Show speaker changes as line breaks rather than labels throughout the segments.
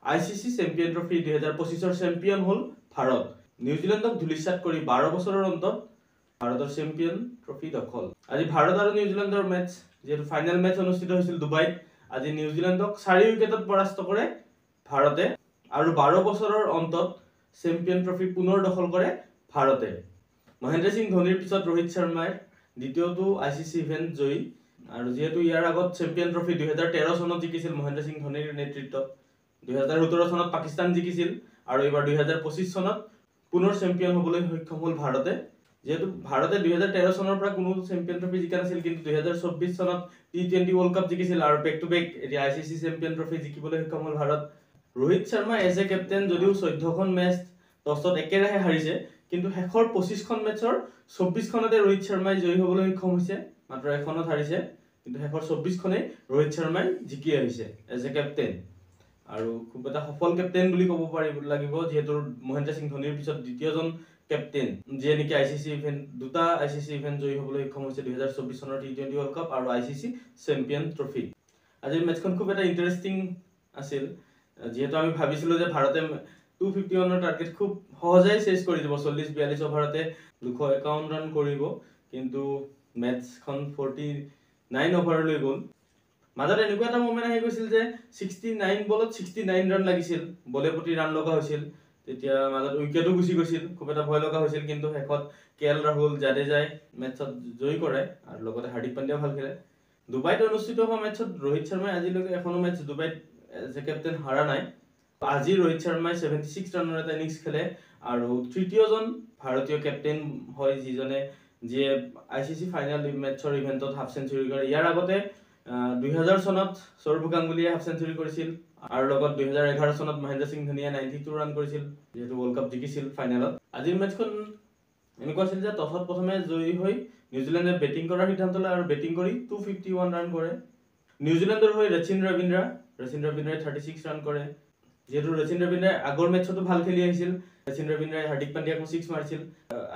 ICC champion trophy 2025 champion হল ভাৰত। নিউজিলেণ্ডক ধুলিসাৎ কৰি 12 বছৰৰ অন্তত ভাৰতৰ চেম্পিয়ন ট্ৰফি দখল। আজি ভাৰত আৰু নিউজিলেণ্ডৰ মেচ যেহেতু ফাইনেল মেচ অনুষ্ঠিত হৈছিল ডুবাইত। আজি নিউজিলেণ্ডক 4 উইকেটত পৰাস্ত কৰে ভাৰতে আৰু 12 বছৰৰ অন্তত চেম্পিয়ন ট্ৰফি পুনৰ দখল কৰে ভাৰতে। মহেন্দ্ৰ সিং ধোনিৰ পিছত ৰোহিত শৰ্মাৰ দ্বিতীয়টো ICC ইভেন্ট জয়ী আৰু যেহেতু ইয়াৰ আগত চেম্পিয়ন ট্ৰফি 2013 চনত জিকিছিল মহেন্দ্ৰ সিং ধোনিৰ নেতৃত্বত, 2017 চনত পাকিস্তান জিকিছিল আৰু এবাৰ 2025 চনত পুনৰ চেম্পিয়ন হ'বলৈ সক্ষম হ'ল ভাৰতে। যেহেতু ভাৰতে 2013 চনৰ পৰা কোনো চেম্পিয়ন ট্ৰফি জিকা নাছিল, কিন্তু 2024 চনত T20 ৱৰ্ল্ড কাপ জিকিছিল আৰু বেক টু বেক এতিয়া ICC চেম্পিয়ন ট্ৰফি জিকিবলৈ সক্ষম হ'ল Bharat. Rohit Sharma as a captain যদিও 14খন মেচ টছত একেৰাহে হাৰিছে, কিন্তু শেষৰ 25খন মেচৰ 24খনতে ৰোহিত শৰ্মাই জয়ী হ'বলৈ সক্ষম হৈছে, মাত্ৰ এখনত হাৰিছে, কিন্তু শেষৰ 24খনেই ৰোহিত শৰ্মাই জিকি আহিছে এজ এ কেপ্টেইন। আৰু খুব এটা সফল কেপ্টেইন বুলি ক'ব পাৰিব লাগিব, যেহেতু মহেন্দ্ৰ সিং ধোনিৰ পিছত দ্বিতীয়জন কেপ্টেইন যিয়ে নেকি দুটা ICC ইভেন্ট জয়ী হ'বলৈ সক্ষম হৈছে, 2024 চনৰ T20 ৱৰ্ল্ড কাপ আৰু ICC চেম্পিয়ন ট্ৰফি। আজিৰ মেচখন খুব এটা ইণ্টাৰেষ্টিং আছিল, যেহেতু আমি ভাবিছিলো যে ভাৰতে 251ৰ টাৰ্গেট খুব সহজেই চেজ কৰি দিব, 40-42 অভাৰতে 251 ৰান কৰিব, কিন্তু মেচখন 49 অভাৰলৈ গ'ল। মাজত এনেকুৱা এটা মোমেন্ট আহি গৈছিল যে 69 বলত 69 ৰান লাগিছিল, বলে প্ৰতি ৰান লগা হৈছিল, তেতিয়া মাজত উইকেটো গুচি গৈছিল, খুব এটা ভয় লগা হৈছিল, কিন্তু শেষত KL ৰাহুল জাদেজাই মেচত জয়ী কৰে আৰু লগতে হাৰ্দিক পাণ্ডিয়াও ভাল খেলে। ডুবাইত অনুষ্ঠিত হোৱা মেচত ৰোহিত শৰ্মাই আজিলৈকে এখনো মেচ ডুবাইত এজ এ কেপ্টেইন হাৰা নাই। আজি ৰোহিত শৰ্মাই 76 ৰানৰ এটা ইনিংছ খেলে আৰু তৃতীয়জন ভাৰতীয় কেপ্টেইন হয় যিয়ে ICC ফাইনেল মেচৰ ইভেন্টত হাফ চেঞ্চুৰী কৰে। ইয়াৰ আগতে 2000 চনত সৌৰভ গাংগুলীয়ে হাফ চেঞ্চুৰী কৰিছিল আৰু লগত 2011 চনত মহেন্দ্ৰ সিং ধোনিয়ে 92 ৰান কৰিছিল, যেহেতু ৱৰ্ল্ড কাপ জিকিছিল ফাইনেলত। আজিৰ মেচখন এনেকুৱা আছিল যে টছত প্ৰথমে জয়ী হৈ নিউজিলেণ্ডে বেটিং কৰাৰ সিদ্ধান্ত লয় আৰু বেটিং কৰি 251 ৰান কৰে। নিউজিলেণ্ডৰ হৈ ৰচিন ৰবীন্দ্ৰাই 36 ৰান কৰে। যেহেতু ৰচিন ৰবীন্দ্ৰাই আগৰ মেচতো ভাল খেলি আহিছিল, ৰচিন ৰবীন্দ্ৰাই হাৰ্দিক পাণ্ডিয়াকো 6 মাৰিছিল,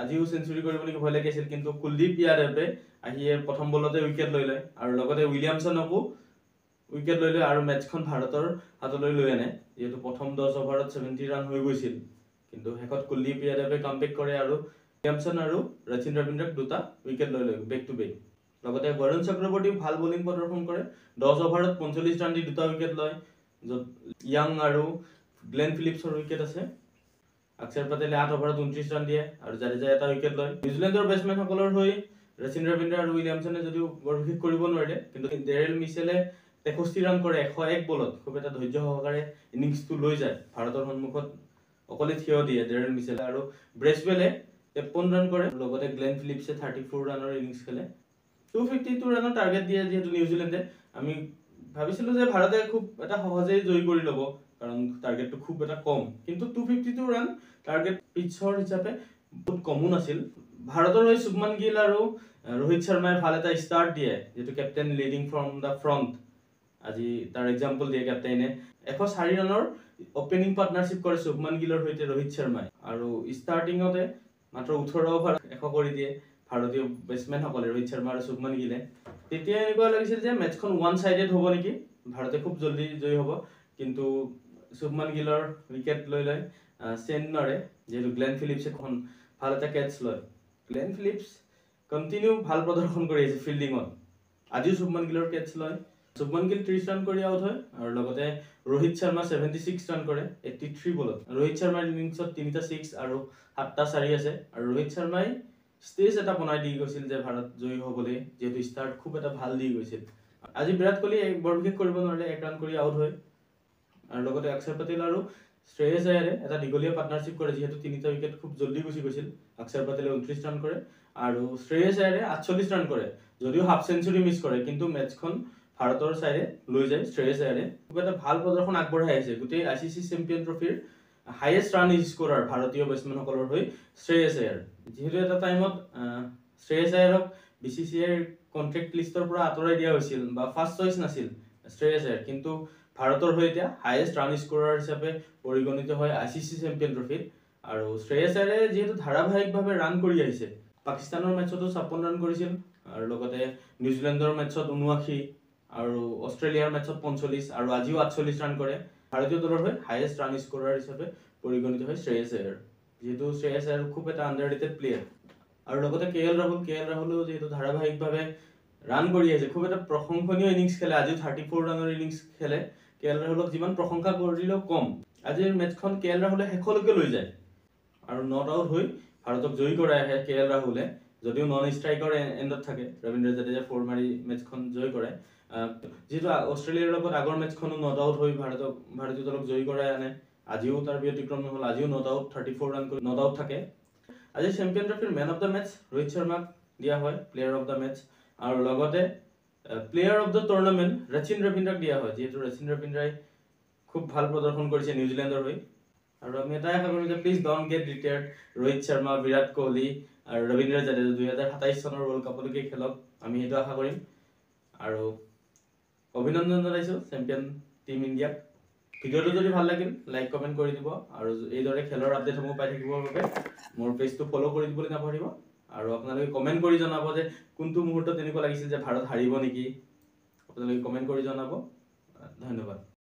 আজিও চেঞ্চুৰী কৰিব নেকি ভয় লাগি আছিল, কিন্তু কুলদীপ যাদৱে আহিয়ে প্ৰথম বলতে উইকেট লৈ লয় আৰু লগতে উইলিয়ামছনকো উইকেট লৈ লয় আৰু মেচখন ভাৰতৰ হাতলৈ লৈ আনে। যেহেতু প্ৰথম 10 অভাৰত 70 ৰান হৈ গৈছিল, কিন্তু শেষত কুলদীপ যাদৱে কামবেক কৰে আৰু উইলিয়ামছন আৰু ৰচিন ৰবীন্দ্ৰক দুটা উইকেট লৈ লয় বেক টু বেক। লগতে বৰুণ চক্ৰৱৰ্তীও ভাল বলিং প্ৰদৰ্শন কৰে, 10 অভাৰত 45 ৰান দি দুটা উইকেট লয়, য'ত য়াং আৰু গ্লেন ফিলিপছৰ উইকেট আছে। অক্ষৰ পেটেলে 8 অভাৰত 29 ৰান দিয়ে আৰু জাদেজাই এটা উইকেট লয়। নিউজিলেণ্ডৰ বেটছমেনসকলৰ হৈ ৰচিন ৰবীন্দ্ৰ আৰু উইলিয়ামছনে যদিও বৰ বিশেষ কৰিব নোৱাৰিলে, কিন্তু ডেৰেল মিচেলে 63 ৰান কৰে 101 বলত, খুব এটা ধৈৰ্য সহকাৰে ইনিংছটো লৈ যায়, ভাৰতৰ সন্মুখত অকলে থিয় দিয়ে ডেৰেল মিচেলে আৰু ব্ৰেছৱেলে 53 ৰান কৰে, লগতে গ্লেন ফিলিপছে 34 ৰানৰ ইনিংছ খেলে। 252 ৰানৰ টাৰ্গেট দিয়ে যিহেতু নিউজিলেণ্ডে, আমি ভাবিছিলো যে ভাৰতে খুব এটা সহজেই জয়ী কৰি ল'ব, কাৰণ টাৰ্গেটটো খুব এটা কম, কিন্তু 252 ৰান টাৰ্গেট পিচৰ হিচাপে বহুত কমো নাছিল। ভাৰতৰ হৈ শুভমান গিল আৰু ৰোহিত শৰ্মাই ভাল এটা ষ্টাৰ্ট দিয়ে, যেহেতু captain leading from the front, আজি তাৰ এক্সাম্পল দিয়ে কেপ্টেইনে। 104 ৰানৰ অপেনিং পাৰ্টনাৰশ্বিপ কৰে শুভমান গিলৰ সৈতে ৰোহিত শৰ্মাই আৰু ষ্টাৰ্টিঙতে মাত্ৰ 18 অভাৰ 100 কৰি দিয়ে ভাৰতীয় বেটছমেনসকলে, ৰোহিত শৰ্মা আৰু শুভমান গিলে। তেতিয়া এনেকুৱা লাগিছিল যে মেচখন ওৱান চাইডেড হ'ব নেকি, ভাৰতে খুব জলদি জয়ী হ'ব, কিন্তু শুভমান গিলৰ উইকেট লৈ লয় চেন্নাৰে, যেহেতু গ্লেন ফিলিপছে ভাল এটা কেটছ লয়। গ্লেন ফিলিপছ কণ্টিনিউ ভাল প্ৰদৰ্শন কৰি আছে ফিল্ডিঙত, আজিও শুভমান গিলৰ কেটছ লয়। শুভমান গিল 30 ৰান কৰি আউট হয় আৰু লগতে ৰোহিত শৰ্মা 76 ৰান কৰে 83 বলত। ৰোহিত শৰ্মাৰ ইনিংছত 3টা 6 আৰু 7টা 4 আছে আৰু ৰোহিত শৰ্মাই ষ্টেজ এটা বনাই দি গৈছিল যে ভাৰত জয়ী হ'বলৈ, যেহেতু ষ্টাৰ্ট খুব এটা ভাল দি গৈছিল। আজি বিৰাট কোহলি বৰ বিশেষ কৰিব নোৱাৰিলে, 1 ৰান কৰি আউট হয় আৰু লগতে অক্ষৰ পেটেল আৰু শ্ৰেয়স আয়াৰে এটা দীঘলীয়া পাৰ্টনাৰশ্বিপ কৰে, যিহেতু 3টা উইকেট খুব জলদি গুচি গৈছিল। অক্ষৰ পেটেলে 29 ৰান কৰে আৰু শ্ৰেয়স আয়াৰে 48 ৰান কৰে, যদিও হাফ চেঞ্চুৰী মিছ কৰে, কিন্তু মেচখন ভাৰতৰ চাইডে লৈ যায় শ্ৰেয়স আয়াৰে। খুব এটা ভাল প্ৰদৰ্শন আগবঢ়াই আহিছে, গোটেই ICC চেম্পিয়ন ট্ৰফিৰ হাইয়েষ্ট ৰান স্ক'ৰাৰ ভাৰতীয় বেটছমেনসকলৰ হৈ শ্ৰেয়স আয়াৰ। যেহেতু এটা টাইমত শ্ৰেয়স আয়াৰক BCCIৰ কন্ট্ৰেক্ট লিষ্টৰ পৰা আঁতৰাই দিয়া হৈছিল বা ফাৰ্ষ্ট চইচ নাছিল শ্ৰেয়স আয়াৰ, কিন্তু ভাৰতৰ হৈ এতিয়া হাইয়েষ্ট ৰান স্ক'ৰাৰ হিচাপে পৰিগণিত হয় ICC চেম্পিয়ন ট্ৰফিত। আৰু শ্ৰেয়স আয়াৰে যিহেতু ধাৰাবাহিকভাৱে ৰান কৰি আহিছে, পাকিস্তানৰ মেচতো 56 ৰান কৰিছিল আৰু লগতে নিউজিলেণ্ডৰ মেচত 79 আৰু অষ্ট্ৰেলিয়াৰ মেচত 45 আৰু আজিও 48 ৰান কৰে। ভাৰতীয় দলৰ হৈ হাইয়েষ্ট ৰান স্কোৰাৰ হিচাপে পৰিগণিত হয় শ্ৰেয়স আয়াৰ, যেহেতু শ্ৰেয়স আয়াৰ খুব এটা আণ্ডাৰৰেটেড প্লেয়াৰ। আৰু লগতে কে এল ৰাহুলো যেহেতু ধাৰাবাহিকভাৱে ৰান কৰি আছে, খুব এটা প্ৰশংসনীয় ইনিংছ খেলে, আজিও 34 ৰানৰ ইনিংছ খেলে। কে এল ৰাহুলক যিমান প্ৰশংসা কৰিলেও কম। আজিৰ মেটছখন কে এল ৰাহুলে শেষলৈকে লৈ যায় আৰু নট আউট হৈ ভাৰতক জয়ী কৰাই আহে কে এল ৰাহুলে, যদিও নন ষ্ট্ৰাইকাৰ এণ্ডত থাকে। ৰবীন্দ্ৰ জাদেজা 4 মাৰি মেটছখন জয় কৰে। যেহেতু অষ্ট্ৰেলিয়াৰ লগত আগৰ মেটছখনো নট আউট হৈ ভাৰতীয় দলক জয়ী কৰাই আনে, আজিও তাৰ ব্যতিক্ৰম নহ'ল, আজিও নট আউট 34 ৰান কৰি নট আউট থাকে। আজি চেম্পিয়ন ট্ৰফিৰ man of the match Rohit শৰ্মাক দিয়া হয় প্লেয়াৰ অফ দ্য মেটছ, আৰু লগতে player of the tournament Rachin ৰবীন্দ্ৰক দিয়া হয়, যিহেতু ৰচিন ৰবীন্দ্ৰই খুব ভাল প্ৰদৰ্শন কৰিছে নিউজিলেণ্ডৰ হৈ। আৰু আমি এটাই আশা কৰোঁ যে please don't get retired Rohit Sharma, Virat Kohli আৰু ৰবীন্দ্ৰ জাদেজা 2027 চনৰ ৱৰ্ল্ড কাপলৈকে খেলক, আমি সেইটো আশা কৰিম। আৰু অভিনন্দন জনাইছোঁ চেম্পিয়ন টিম ইণ্ডিয়াক। ভিডিঅ'টো যদি ভাল লাগিল লাইক কমেণ্ট কৰি দিব, আৰু এইদৰে খেলৰ আপডেটসমূহ পাই থাকিবৰ বাবে মোৰ পেজটো ফ'ল' কৰি দিবলৈ নাপাহৰিব। আৰু আপোনালোকে কমেণ্ট কৰি জনাব যে কোনটো মুহূৰ্তত এনেকুৱা লাগিছিল যে ভাৰত হাৰিব নেকি, আপোনালোকে কমেণ্ট কৰি জনাব। ধন্যবাদ।